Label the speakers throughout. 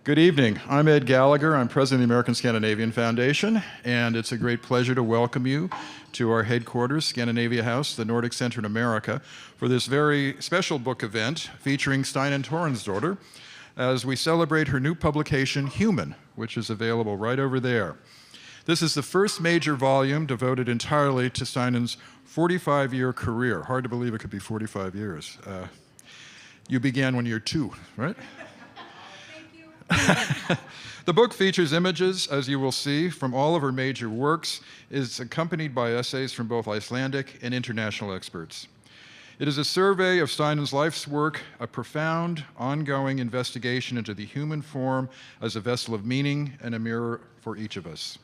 Speaker 1: Good evening. I'm Ed Gallagher. I'm president of the American Scandinavian Foundation, and it's a great pleasure to welcome you to our headquarters, Scandinavia House, the Nordic Center in America, for this very special book event featuring Steinunn Thórarinsdóttir as we celebrate her new publication, Human, which is available right over there. This is the first major volume devoted entirely to Steinunn's 45-year career. Hard to believe it could be 45 years. You began when you were 2, right? The book features images, as you will see, from all of her major works. It is accompanied by essays from both Icelandic and international experts. It is a survey of Steinunn's life's work, a profound, ongoing investigation into the human form as a vessel of meaning and a mirror for each of us.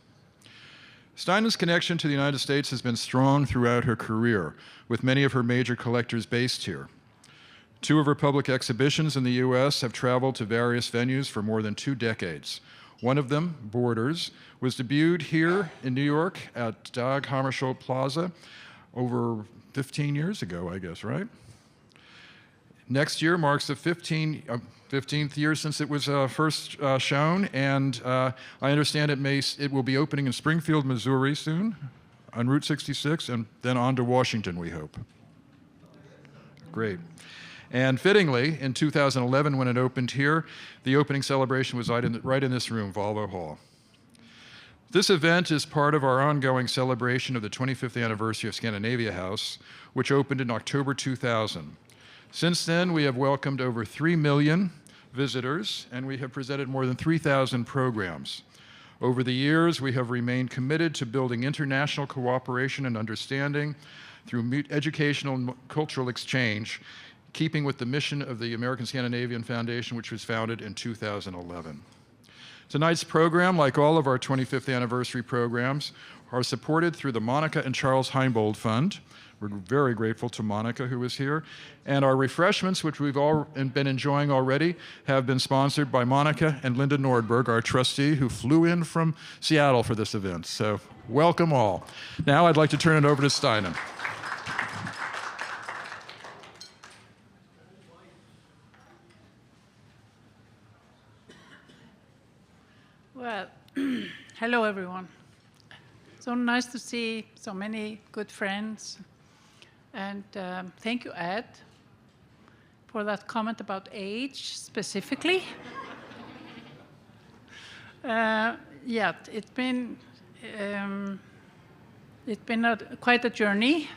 Speaker 1: Steinunn's connection to the United States has been strong throughout her career, with many of her major collectors based here. 2 of her public exhibitions in the US have traveled to various venues for more than 2 decades. One of them, Borders, was debuted here in New York at Dag Hammarskjöld Plaza over 15 years ago, I guess, right? Next year marks the 15th year since it was first shown, and I understand it will be opening in Springfield, Missouri soon, on Route 66, and then on to Washington, we hope. Great. And fittingly, in 2011, when it opened here, the opening celebration was right in this room, Volvo Hall. This event is part of our ongoing celebration of the 25th anniversary of Scandinavia House, which opened in October 2000. Since then, we have welcomed over 3 million visitors, and we have presented more than 3,000 programs. Over the years, we have remained committed to building international cooperation and understanding through educational and cultural exchange, keeping with the mission of the American Scandinavian Foundation, which was founded in 2011. Tonight's program, like all of our 25th anniversary programs, are supported through the Monica and Charles Heimbold Fund. We're very grateful to Monica, who is here. And our refreshments, which we've all been enjoying already, have been sponsored by Monica and Linda Nordberg, our trustee, who flew in from Seattle for this event. So welcome all. Now I'd like to turn it over to Steinunn.
Speaker 2: Well, hello everyone. So nice to see so many good friends. And thank you, Ed, for that comment about age specifically. Yeah, it's been quite a journey.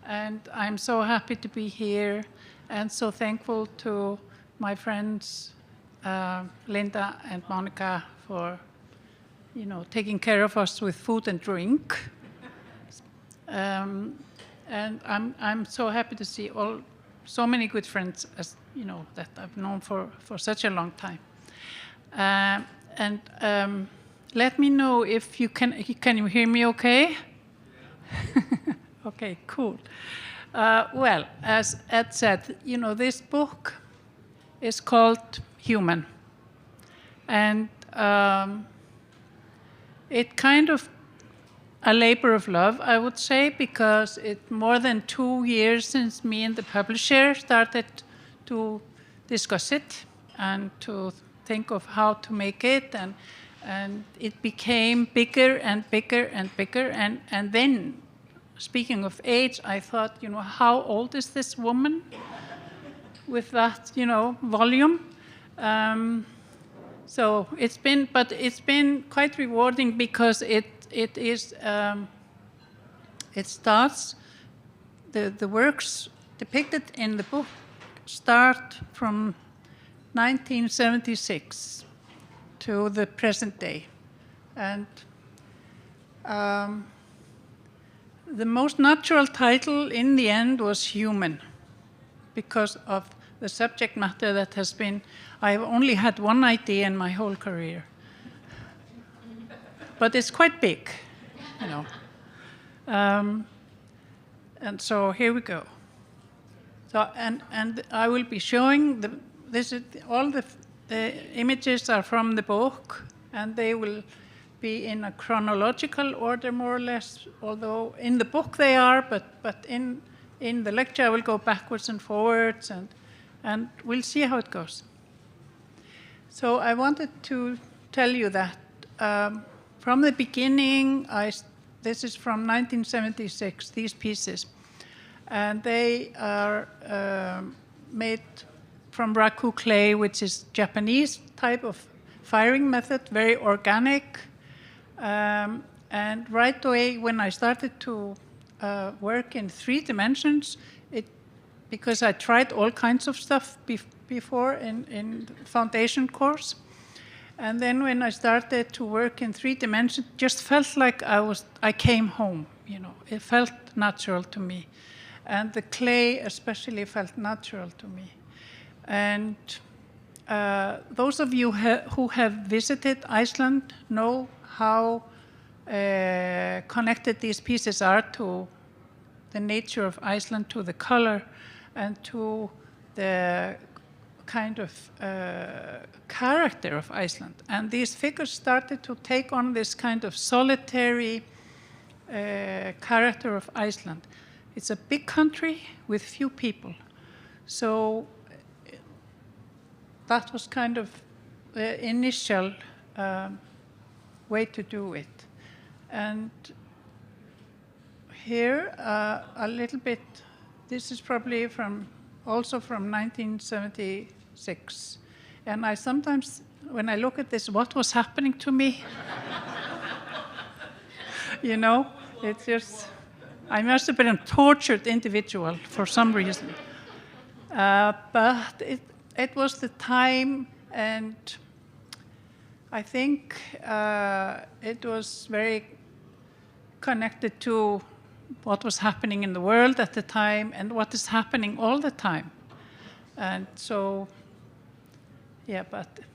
Speaker 2: And I'm so happy to be here and so thankful to my friends Linda and Monica for, taking care of us with food and drink. And I'm so happy to see so many good friends, as that I've known for such a long time. Let me know if you can you hear me okay? Okay, cool. Well, as Ed said, this book is called Human. And it kind of a labor of love, I would say, because it's more than 2 years since me and the publisher started to discuss it and to think of how to make it, and it became bigger and bigger and bigger, and then, speaking of age, I thought, how old is this woman with that, volume? So it's been quite rewarding because it starts, the works depicted in the book start from 1976 to the present day. And the most natural title in the end was Human, because of the subject matter that has been, I've only had one idea in my whole career. But it's quite big, And so here we go. So, and I will be showing, all the images are from the book, and they will be in a chronological order, more or less, although in the book they are, but in the lecture I will go backwards and forwards, and we'll see how it goes. So I wanted to tell you that from the beginning, this is from 1976, these pieces, and they are made from raku clay, which is Japanese type of firing method, very organic. And right away, when I started to work in 3 dimensions, because I tried all kinds of stuff before in the foundation course. And then when I started to work in 3 dimensions, just felt like I came home, you know. It felt natural to me. And the clay especially felt natural to me. And those of you who have visited Iceland know how connected these pieces are to the nature of Iceland, to the color, and to the kind of character of Iceland. And these figures started to take on this kind of solitary character of Iceland. It's a big country with few people. So that was kind of the initial way to do it. And here, a little bit, this is probably also from 1976. And I sometimes, when I look at this, what was happening to me? You know, it's just, I must have been a tortured individual for some reason. But it was the time, and I think it was very connected to what was happening in the world at the time and what is happening all the time. And so, yeah, but it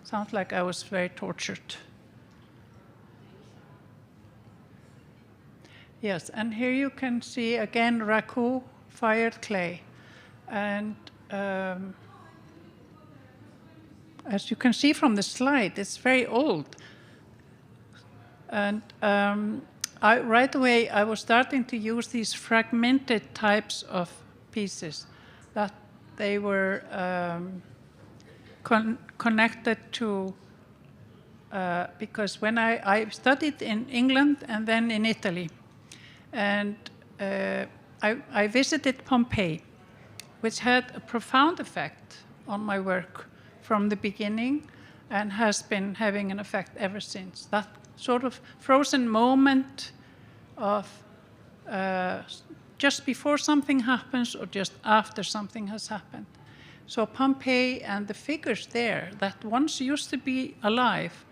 Speaker 2: sounds like I was very tortured. Yes, and here you can see again raku fired clay. And as you can see from the slide, it's very old. And right away, I was starting to use these fragmented types of pieces that they were connected to, because when I studied in England and then in Italy, and I visited Pompeii, which had a profound effect on my work from the beginning and has been having an effect ever since. That sort of frozen moment of just before something happens or just after something has happened. So Pompeii and the figures there that once used to be alive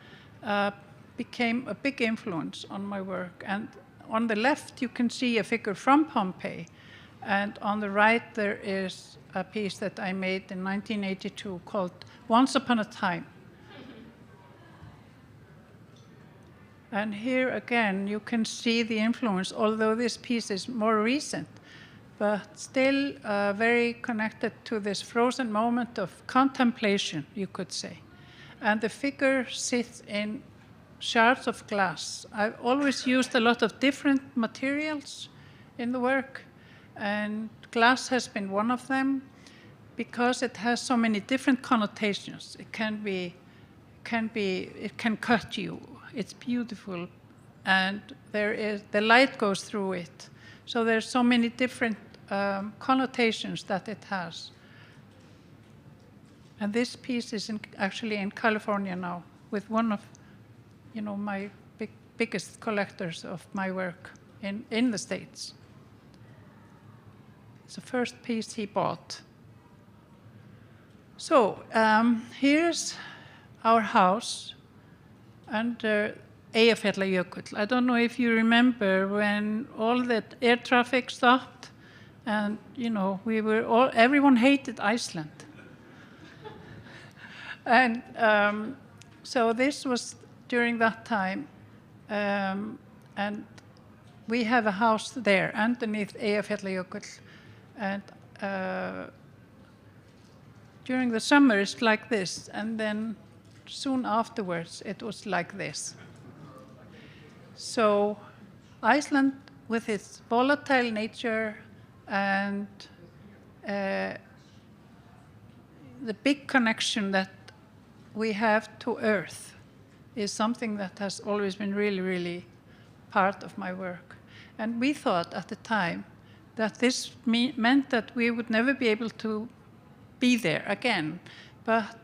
Speaker 2: became a big influence on my work. And on the left, you can see a figure from Pompeii. And on the right, there is a piece that I made in 1982 called Once Upon a Time. And here again, you can see the influence, although this piece is more recent, but still very connected to this frozen moment of contemplation, you could say. And the figure sits in shards of glass. I've always used a lot of different materials in the work, and glass has been one of them because it has so many different connotations. It can cut you. It's beautiful, and the light goes through it. So there's so many different connotations that it has. And this piece is actually in California now, with one of, my biggest collectors of my work in the States. It's the first piece he bought. So here's our house under Eyjafjallajökull. I don't know if you remember when all that air traffic stopped, and everyone hated Iceland. And so this was during that time, and we have a house there underneath Eyjafjallajökull, and during the summer it's like this, and then soon afterwards it was like this. So Iceland, with its volatile nature and the big connection that we have to earth is something that has always been really, really part of my work. And we thought at the time that this meant that we would never be able to be there again. But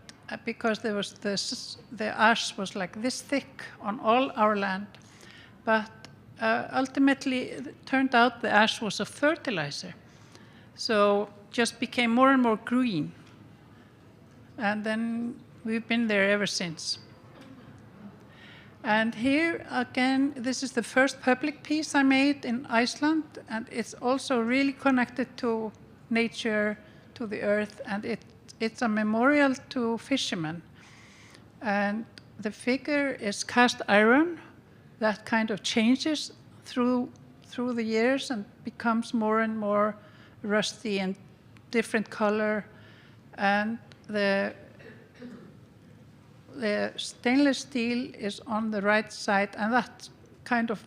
Speaker 2: because there was the ash was like this thick on all our land. But ultimately, it turned out the ash was a fertilizer. So just became more and more green. And then we've been there ever since. And here again, this is the first public piece I made in Iceland, and it's also really connected to nature, to the earth, and it's a memorial to fishermen. And the figure is cast iron that kind of changes through the years and becomes more and more rusty and different color. And the stainless steel is on the right side, and that's kind of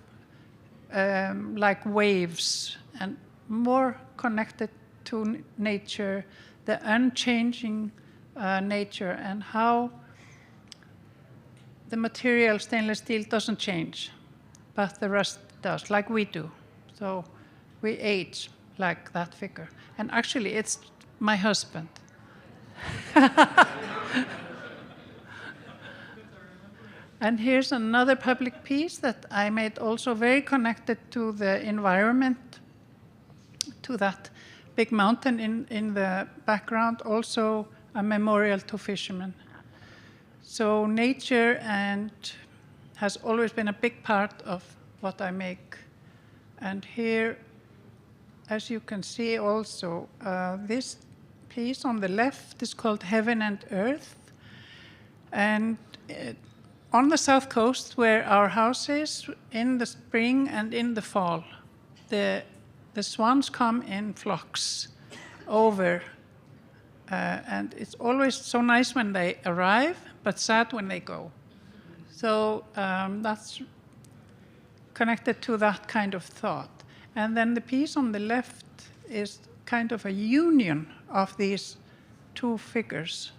Speaker 2: like waves and more connected to nature, the unchanging nature, and how the material stainless steel doesn't change, but the rust does, like we do. So we age like that figure. And actually, it's my husband. And here's another public piece that I made also very connected to the environment, to that big mountain in the background, also a memorial to fishermen. So nature and has always been a big part of what I make. And here, as you can see also, this piece on the left is called Heaven and Earth. And on the south coast, where our house is, in the spring and in the fall, the swans come in flocks over. And it's always so nice when they arrive, but sad when they go. So that's connected to that kind of thought. And then the piece on the left is kind of a union of these two figures.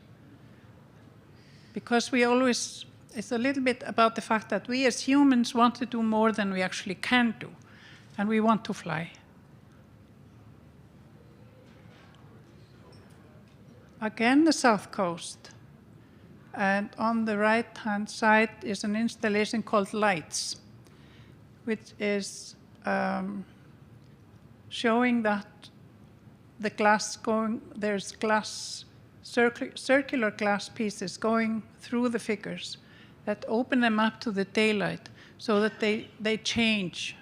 Speaker 2: Because we always, it's a little bit about the fact that we as humans want to do more than we actually can do. And we want to fly. Again, the south coast. And on the right-hand side is an installation called Lights, which is showing that the glass there's glass, circular glass pieces going through the figures that open them up to the daylight so that they change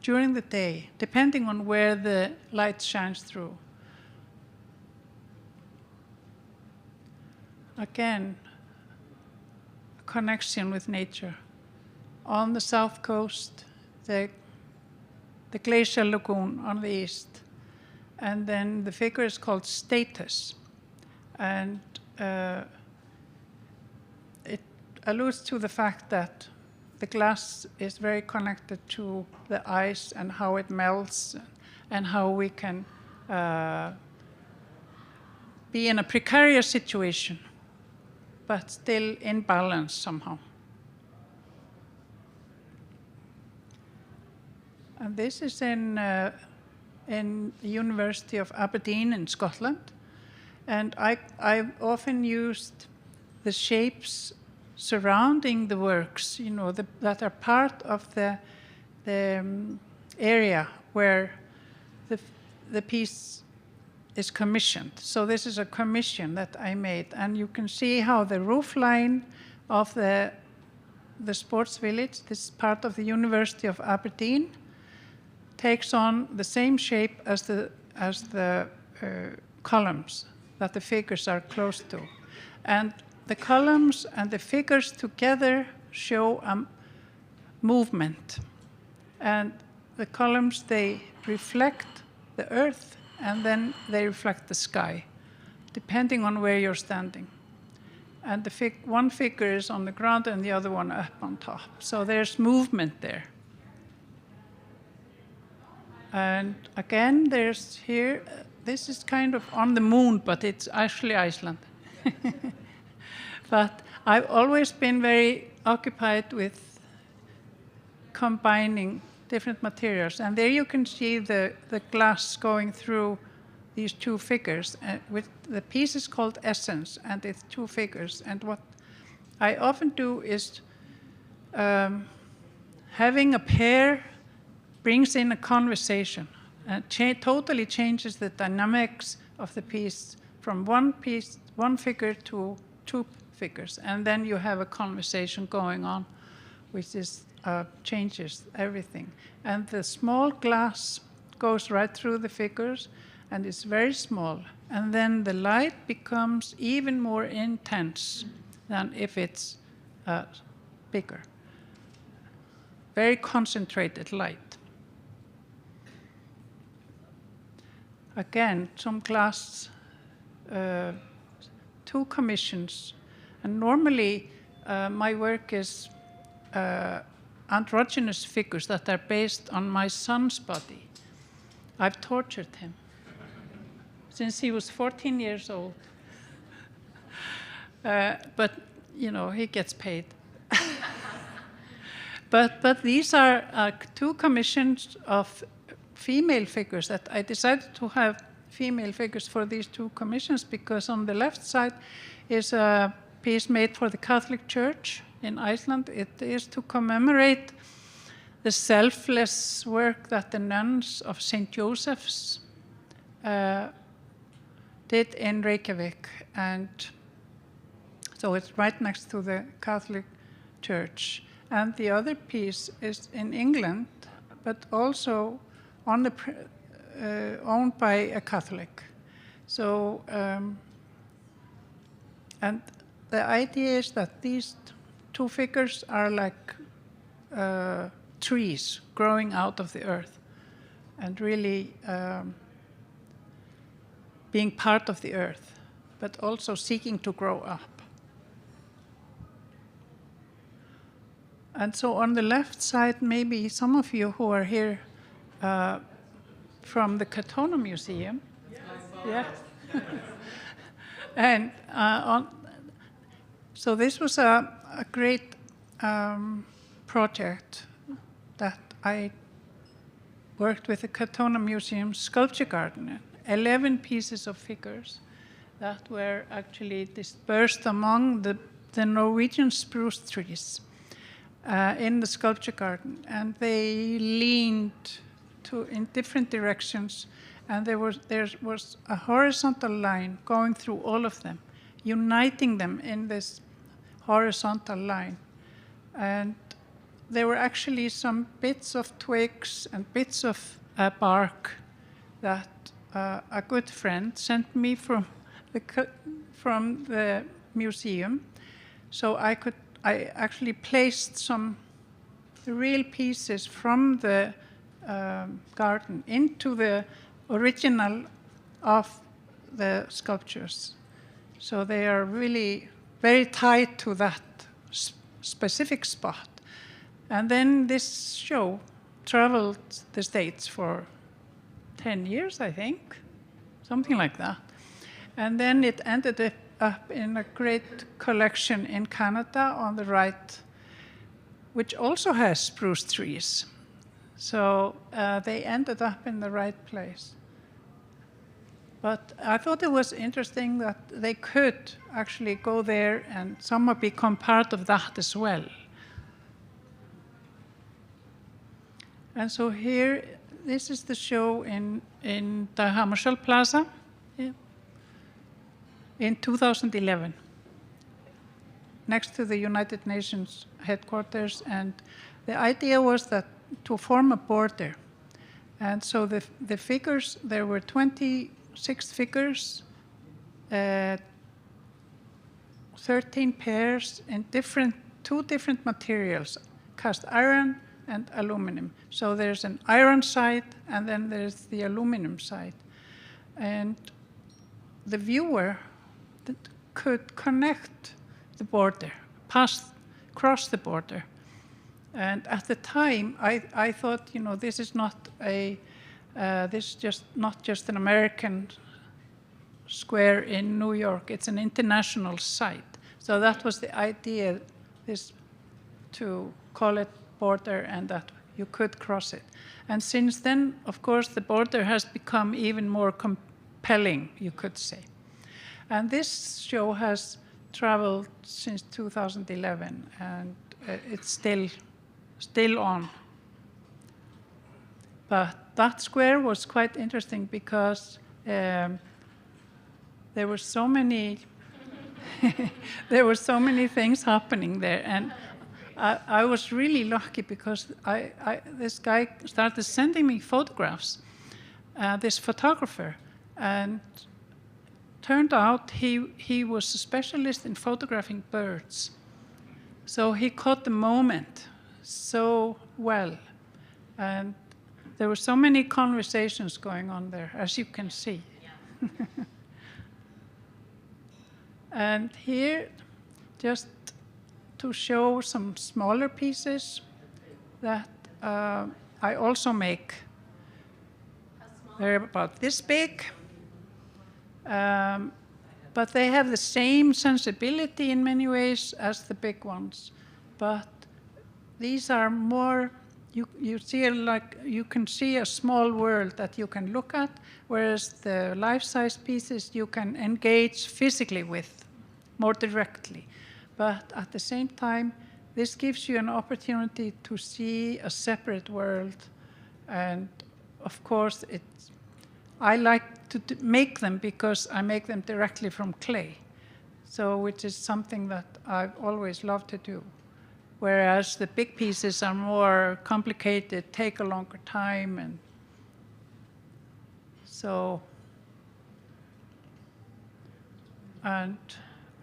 Speaker 2: during the day, depending on where the light shines through. Again, a connection with nature. On the south coast, the glacial lagoon on the east. And then the figure is called Status. And it alludes to the fact that the glass is very connected to the ice and how it melts and how we can be in a precarious situation, but still in balance somehow. And this is in the University of Aberdeen in Scotland. And I've often used the shapes surrounding the works, you know, that are part of the area where the piece is commissioned. So this is a commission that I made. And you can see how the roof line of the sports village, this is part of the University of Aberdeen, takes on the same shape as the columns that the figures are close to. And the columns and the figures together show a movement. And the columns, they reflect the earth, and then they reflect the sky, depending on where you're standing. And one figure is on the ground and the other one up on top. So there's movement there. And again, there's here, this is kind of on the moon, but it's actually Iceland. But I've always been very occupied with combining different materials. And there you can see the glass going through these two figures. With the piece is called Essence, and it's two figures. And what I often do is having a pair brings in a conversation and totally changes the dynamics of the piece from one figure to two figures. And then you have a conversation going on, which is changes everything. And the small glass goes right through the figures, and it's very small. And then the light becomes even more intense than if it's bigger. Very concentrated light. Again, some glass, 2 commissions. And normally my work is androgynous figures that are based on my son's body. I've tortured him since he was 14 years old. But, you know, he gets paid. But these are 2 commissions of female figures that I decided to have female figures for these 2 commissions because on the left side is a piece made for the Catholic Church in Iceland. It is to commemorate the selfless work that the nuns of St. Joseph's did in Reykjavik. And so it's right next to the Catholic Church. And the other piece is in England, but also on the owned by a Catholic. So, and the idea is that these 2 figures are like trees growing out of the earth and really being part of the earth, but also seeking to grow up. And so on the left side, maybe some of you who are here from the Katona Museum. Yeah. And so this was a great project that I worked with the Katona Museum Sculpture Garden. 11 pieces of figures that were actually dispersed among the Norwegian spruce trees in the sculpture garden. And they leaned in different directions. And there was a horizontal line going through all of them, uniting them in this horizontal line. And there were actually some bits of twigs and bits of bark that a good friend sent me from the museum. So I actually placed some real pieces from the garden into the original of the sculptures. So they are really very tied to that specific spot. And then this show traveled the States for 10 years, I think, something like that. And then it ended up in a great collection in Canada on the right, which also has spruce trees. So they ended up in the right place. But I thought it was interesting that they could actually go there and somewhat become part of that as well. And so here, this is the show in the Hammarskjöld Plaza in 2011, next to the United Nations headquarters. And the idea was that to form a border. And so the figures, there were 26 figures, 13 pairs in two different materials, cast iron and aluminum. So there's an iron side, and then there's the aluminum side. And the viewer could connect the border, cross the border. And at the time, I thought, you know, this is not not just an American square in New York. It's an international site. So that was the idea, is to call it border and that you could cross it. And since then, of course, the border has become even more compelling, you could say. And this show has traveled since 2011, and it's still on. But that square was quite interesting because there were so many there were so many things happening there, and I was really lucky because this guy started sending me photographs, this photographer, and turned out he was a specialist in photographing birds. So he caught the moment so well, and there were so many conversations going on there, as you can see. Yeah. And here, just to show some smaller pieces that I also make. They're about this big, but they have the same sensibility in many ways as the big ones. But these are more, you see, like you can see a small world that you can look at, whereas the life-size pieces you can engage physically with more directly. But at the same time, this gives you an opportunity to see a separate world. And of course, I like to make them because I make them directly from clay. So, which is something that I've always loved to do. Whereas the big pieces are more complicated, take a longer time, and so. And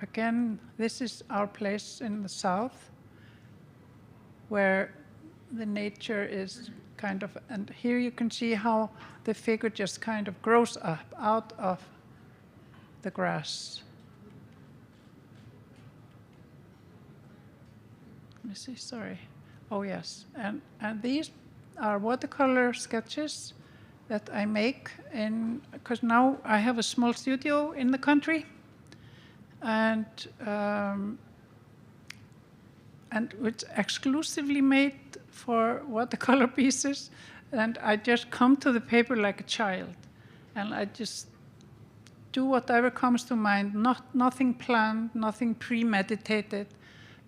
Speaker 2: again, this is our place in the south, where the nature is kind of, and here you can see how the figure just kind of grows up out of the grass. Let me see, sorry. Oh yes, and these are watercolor sketches that I make because now I have a small studio in the country, and it's exclusively made for watercolor pieces, and I just come to the paper like a child, and I just do whatever comes to mind, nothing planned, nothing premeditated,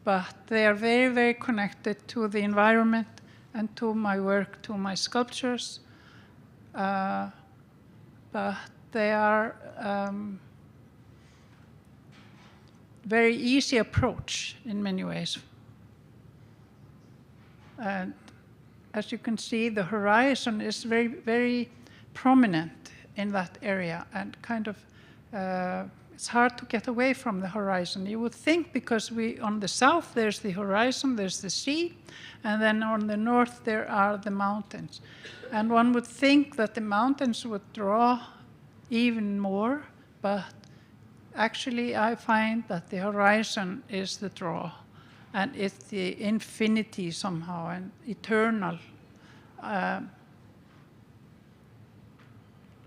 Speaker 2: but they are very, very connected to the environment and to my work, to my sculptures, but they are very easy approach in many ways. And as you can see, the horizon is very, very prominent in that area, and kind of it's hard to get away from the horizon. You would think, because on the south there's the horizon, there's the sea, and then on the north there are the mountains. And one would think that the mountains would draw even more, but actually I find that the horizon is the draw. And it's the infinity somehow, and eternal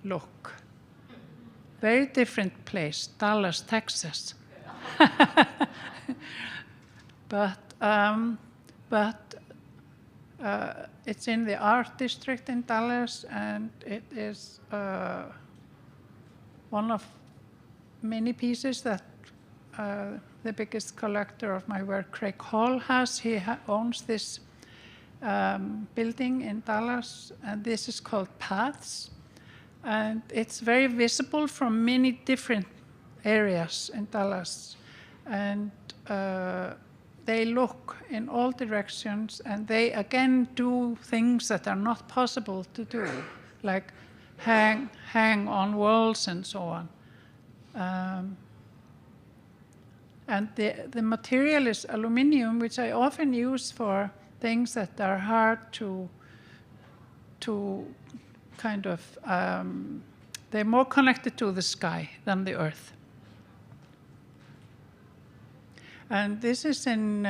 Speaker 2: look. Very different place, Dallas, Texas. But it's in the art district in Dallas, and it is one of many pieces that the biggest collector of my work, Craig Hall, has. He owns this building in Dallas, and this is called Paths. And it's very visible from many different areas in Dallas. And they look in all directions, and they again do things that are not possible to do, like hang on walls and so on. And the material is aluminum, which I often use for things that are hard to kind of, they're more connected to the sky than the earth. And this is in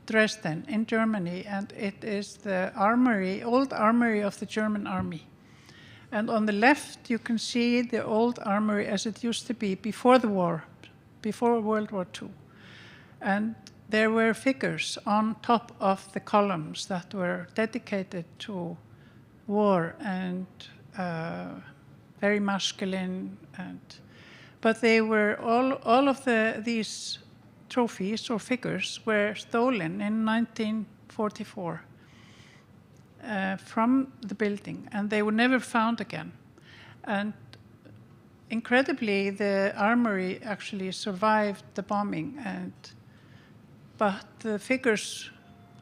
Speaker 2: Dresden, in Germany, and it is the armory, old armory of the German army. And on the left, you can see the old armory as it used to be before the war. before World War II. And there were figures on top of the columns that were dedicated to war and very masculine. But they were all of these trophies or figures were stolen in 1944 from the building, and they were never found again. And incredibly, the armory actually survived the bombing, but the figures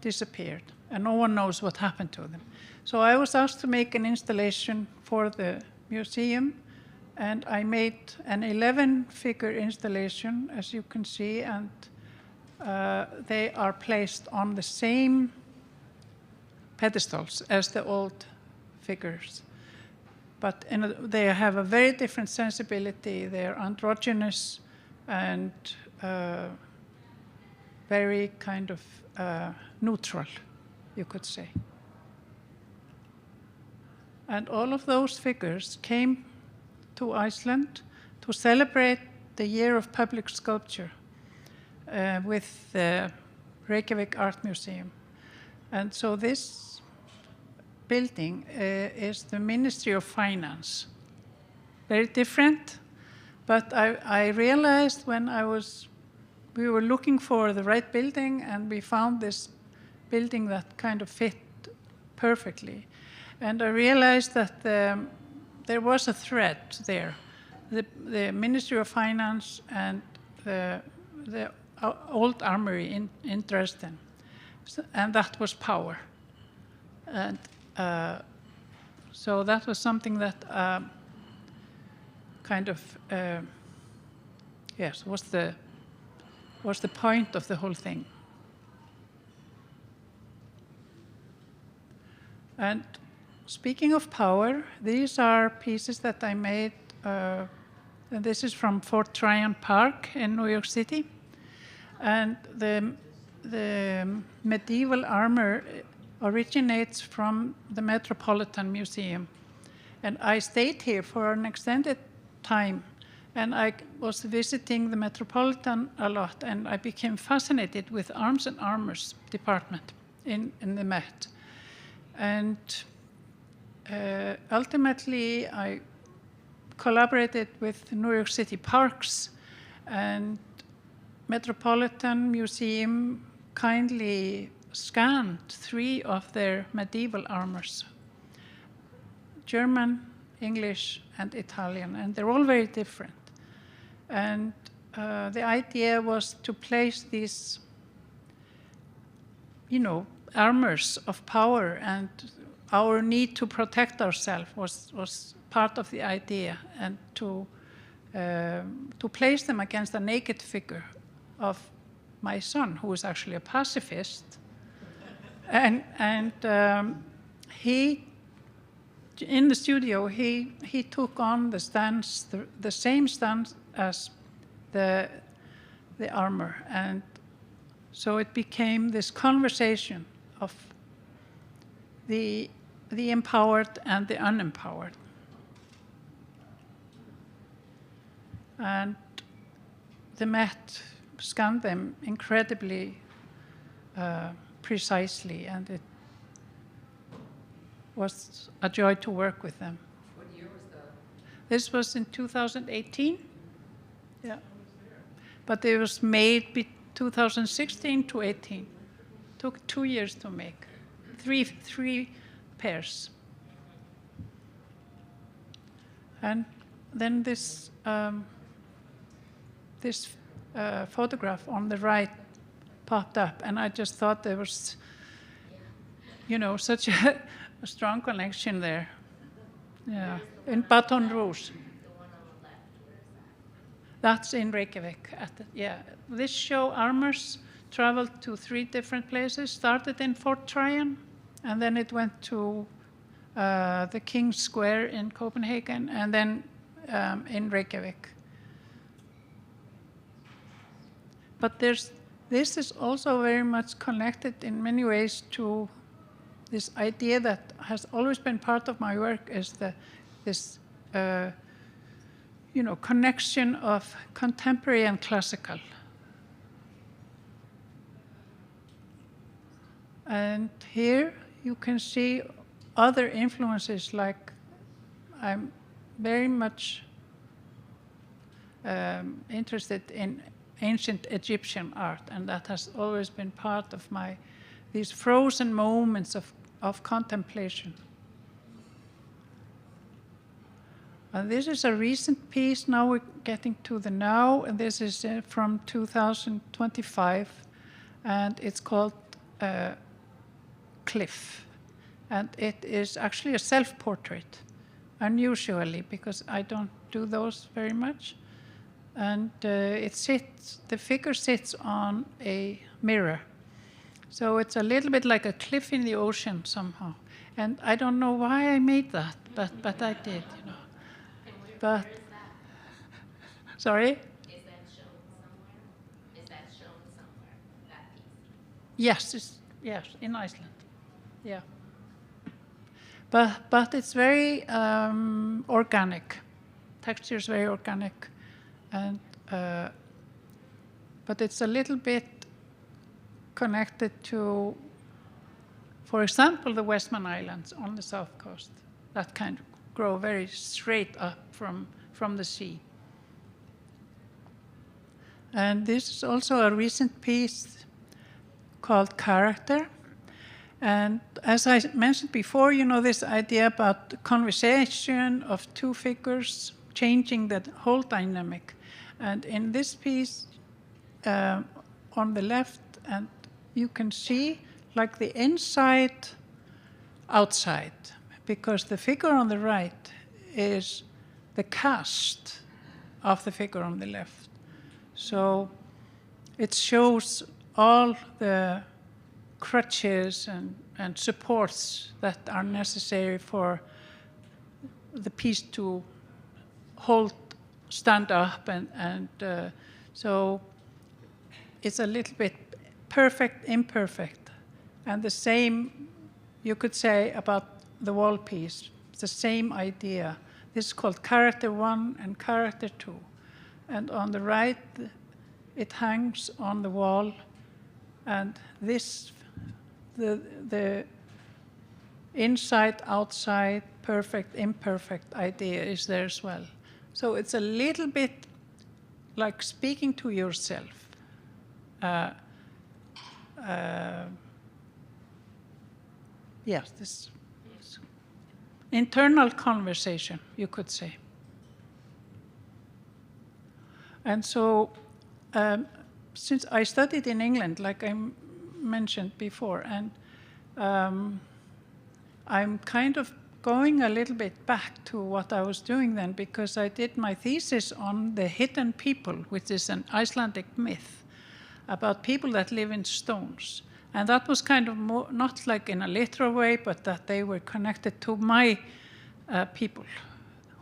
Speaker 2: disappeared, and no one knows what happened to them. So I was asked to make an installation for the museum, and I made an 11-figure installation, as you can see, and they are placed on the same pedestals as the old figures. But they have a very different sensibility. They are androgynous and very kind of neutral, you could say. And all of those figures came to Iceland to celebrate the year of public sculpture with the Reykjavik Art Museum. And so this building is the Ministry of Finance. Very different, but I realized when we were looking for the right building, and we found this building that kind of fit perfectly. And I realized that there was a thread there. The Ministry of Finance and the old armory in Dresden. And that was power. And so that was something that kind of, yes, was the point of the whole thing. And speaking of power, these are pieces that I made, and this is from Fort Tryon Park in New York City. And the medieval armor originates from the Metropolitan Museum. And I stayed here for an extended time, and I was visiting the Metropolitan a lot, and I became fascinated with arms and armors department in the Met. And ultimately, I collaborated with New York City Parks, and Metropolitan Museum kindly scanned 3 of their medieval armors, German, English, and Italian, and they're all very different. And the idea was to place these, armors of power, and our need to protect ourselves was part of the idea, and to place them against a naked figure of my son, who was actually a pacifist. And he, in the studio, he took on the stance, the same stance as the armor. And so it became this conversation of the empowered and the unempowered. And the Met scanned them incredibly precisely, and it was a joy to work with them.
Speaker 3: What year was that?
Speaker 2: This was in 2018. Yeah. But it was made 2016 to 18. Took 2 years to make. Three pairs. And then this photograph on the right popped up, and I just thought there was, such a strong connection there. Yeah, in Baton Rouge.
Speaker 3: The one on the left, where is that?
Speaker 2: That's in Reykjavik. This show, Armors, traveled to 3 different places. Started in Fort Tryon, and then it went to the King's Square in Copenhagen, and then in Reykjavik. But this is also very much connected in many ways to this idea that has always been part of my work, is this connection of contemporary and classical. And here you can see other influences, like I'm very much interested in ancient Egyptian art, and that has always been part of these frozen moments of contemplation. And this is a recent piece. Now we're getting to the now, and this is from 2025, and it's called Cliff. And it is actually a self-portrait, unusually, because I don't do those very much. And the figure sits on a mirror. So it's a little bit like a cliff in the ocean somehow. And I don't know why I made that, but I did, But, sorry?
Speaker 3: Is that shown somewhere? Is that shown somewhere, that piece?
Speaker 2: Yes, in Iceland. Yeah. But it's very organic. Texture is very organic, and but it's a little bit connected to, for example, the Westman Islands on the south coast. That kind of grow very straight up from the sea. And this is also a recent piece called Character. And as I mentioned before, this idea about conversation of two figures changing the whole dynamic. And in this piece on the left, and you can see like the inside, outside, because the figure on the right is the cast of the figure on the left. So it shows all the crutches and supports that are necessary for the piece to stand up, and so it's a little bit perfect, imperfect, and the same you could say about the wall piece. It's the same idea. This is called Character 1 and Character 2, and on the right it hangs on the wall, and this the inside, outside, perfect, imperfect idea is there as well. So it's a little bit like speaking to yourself. Yes, this internal conversation, you could say. And so, since I studied in England, like I mentioned before, and I'm kind of going a little bit back to what I was doing then, because I did my thesis on the hidden people, which is an Icelandic myth about people that live in stones. And that was kind of more, not like in a literal way, but that they were connected to my people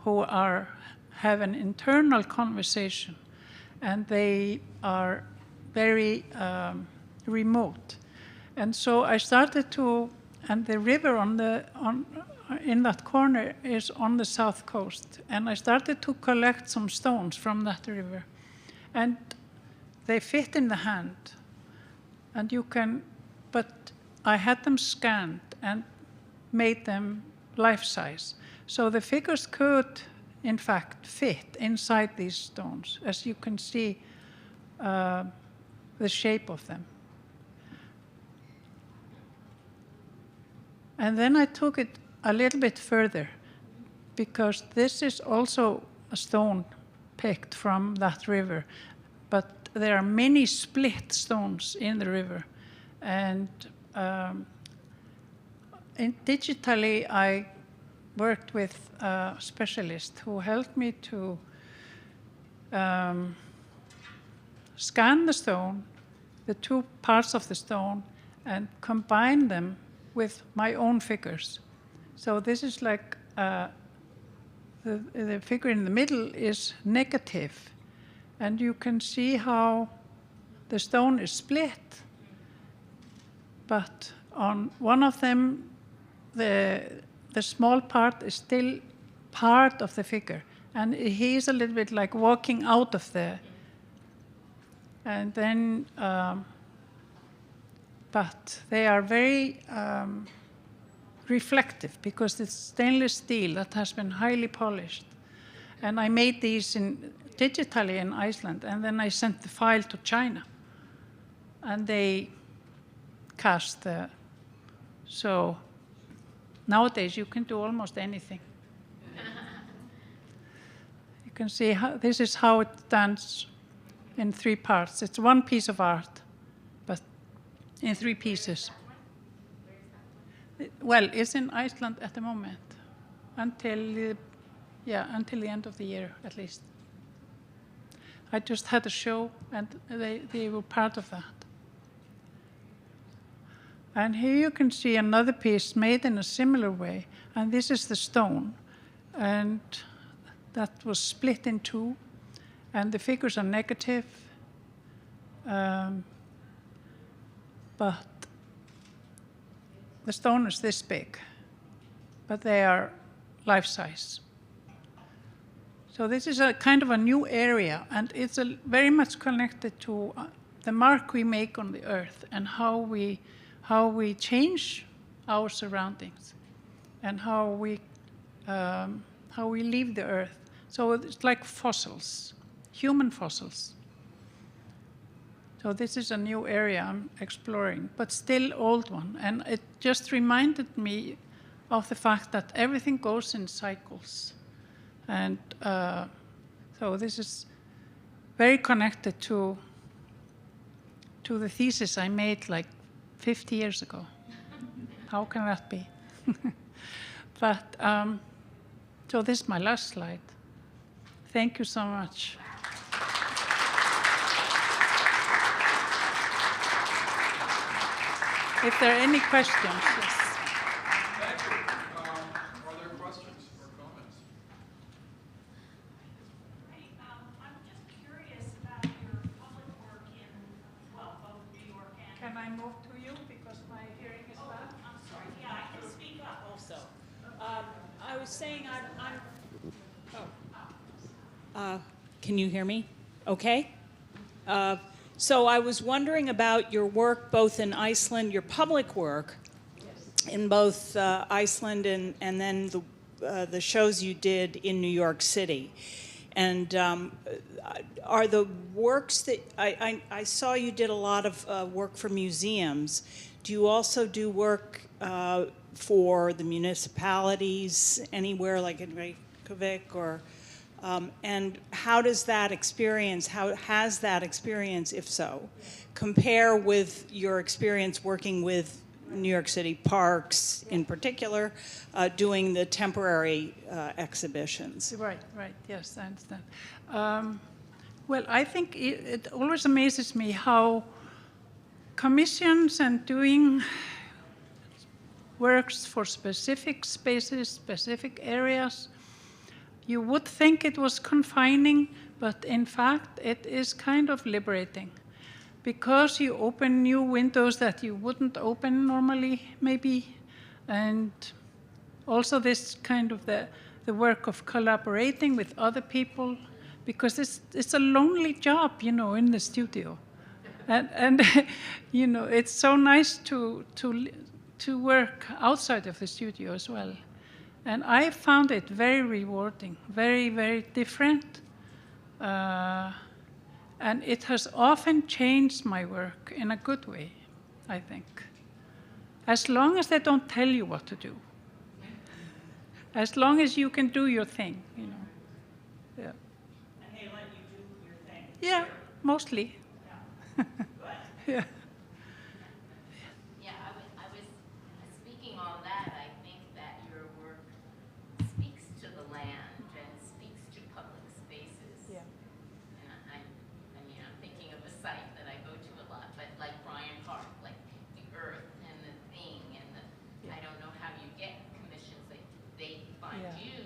Speaker 2: who have an internal conversation, and they are very remote. And so I started to, and the river in that corner is on the south coast, and I started to collect some stones from that river, and they fit in the hand, and but I had them scanned and made them life-size. So the figures could, in fact, fit inside these stones, as you can see the shape of them. And then I took it a little bit further, because this is also a stone picked from that river, but there are many split stones in the river. And digitally, I worked with a specialist who helped me to scan the stone, the two parts of the stone, and combine them with my own figures. So this is like the figure in the middle is negative, and you can see how the stone is split, but on one of them the small part is still part of the figure, And he's a little bit like walking out of there. And then, but they are very reflective because it's stainless steel that has been highly polished. And I made these digitally in Iceland, and then I sent the file to China. And they cast the, so nowadays you can do almost anything. You can see this is how it stands in 3 parts. It's one piece of art, but in 3 pieces. Well, it's in Iceland at the moment, until the end of the year at least. I just had a show, and they were part of that. And here you can see another piece made in a similar way, and this is the stone, and that was split in 2, and the figures are negative, but the stone is this big, but they are life-size. So this is a kind of a new area, and it's very much connected to the mark we make on the earth and how we change our surroundings and how we leave the earth. So it's like fossils, human fossils. So this is a new area I'm exploring, but still old one. And it just reminded me of the fact that everything goes in cycles. And so this is very connected to the thesis I made like 50 years ago. How can that be? But so this is my last slide. Thank you so much. If there are any questions, yes.
Speaker 1: Thank you. Are there questions or comments?
Speaker 4: I'm just curious about your public work in, well, both New York and...
Speaker 2: Can I move to you because my hearing is bad?
Speaker 4: I'm sorry, yeah, I can speak up also. I was saying can you hear me? Okay. So I was wondering about your work both in Iceland, your public work in both Iceland and then the shows you did in New York City. And are the works that, I saw you did a lot of work for museums. Do you also do work for the municipalities anywhere like in Reykjavik or... and how does that experience, how has that experience, if so, compare with your experience working with New York City parks in particular, doing the temporary exhibitions?
Speaker 2: Right, yes, I understand. Well, I think it always amazes me how commissions and doing works for specific spaces, specific areas, you would think it was confining, but in fact, it is kind of liberating because you open new windows that you wouldn't open normally, maybe. And also this kind of the work of collaborating with other people, because it's a lonely job, in the studio. And it's so nice to work outside of the studio as well. And I found it very rewarding, very, very different. And it has often changed my work in a good way, I think. As long as they don't tell you what to do. As long as you can do your thing, Yeah.
Speaker 4: And they let you do your thing?
Speaker 2: Yeah, mostly.
Speaker 4: Yeah.
Speaker 2: Yeah.
Speaker 3: Yeah, I was speaking on that. I think that your work speaks to the land and speaks to public spaces.
Speaker 2: Yeah.
Speaker 3: And I'm thinking of a site that I go to a lot, but like Bryant Park, like the earth and the thing and the,
Speaker 2: Yeah.
Speaker 3: I don't know how you get commissions, like they find
Speaker 2: Yeah.
Speaker 3: you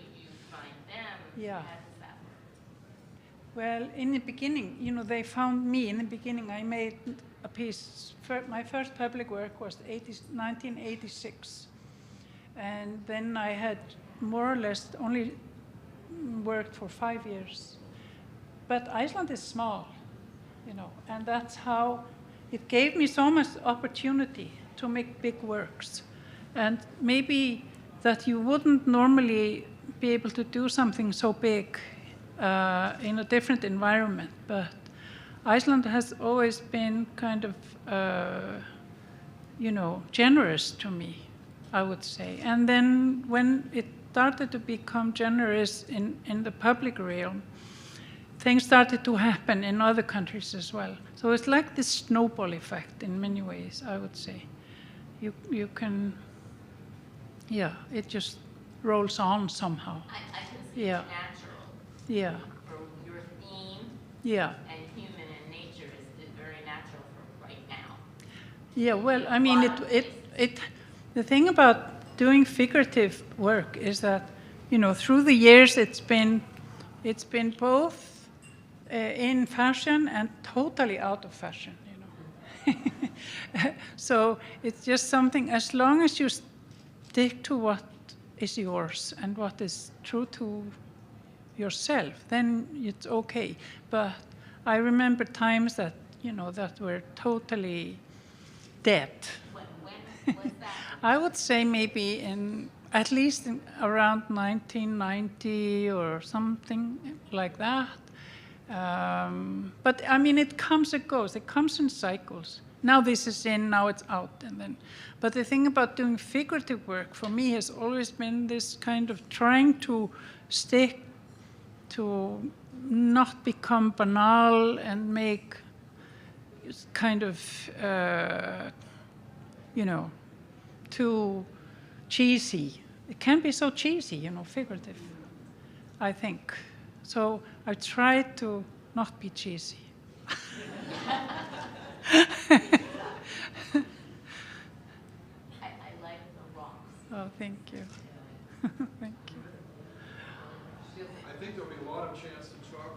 Speaker 3: find them.
Speaker 2: Yeah.
Speaker 3: How does that work?
Speaker 2: Well, in the beginning, they found me. In the beginning, I made a piece. My first public work was 1986. And then I had more or less only worked for 5 years. But Iceland is small, and that's how it gave me so much opportunity to make big works. And maybe that you wouldn't normally be able to do something so big in a different environment. But Iceland has always been kind of, generous to me, I would say. And then when it started to become generous in the public realm, things started to happen in other countries as well. So it's like this snowball effect in many ways, I would say. You can, it just rolls on somehow.
Speaker 3: I can see it's natural.
Speaker 2: Yeah.
Speaker 3: For your theme.
Speaker 2: Yeah.
Speaker 3: And human and nature is very natural for right now.
Speaker 2: Yeah, well, I mean, the thing about doing figurative work is that, through the years it's been both in fashion and totally out of fashion, So it's just something, as long as you stick to what is yours and what is true to yourself, then it's okay. But I remember times that, that were totally dead.
Speaker 3: When was that?
Speaker 2: I would say maybe at least around 1990 or something like that. But I mean, it comes and goes. It comes in cycles. Now this is in, now it's out, and then. But the thing about doing figurative work for me has always been this kind of trying to stick to not become banal and make kind of, too cheesy. It can be so cheesy, figurative, I think. So I try to not be cheesy.
Speaker 3: I like the rocks.
Speaker 2: Oh, thank you. Thank you.
Speaker 1: I think there'll be a lot of chance to talk.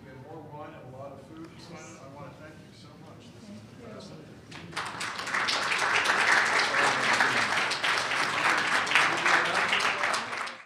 Speaker 1: We have more wine and a lot of food. Steinunn, I want to thank you so much.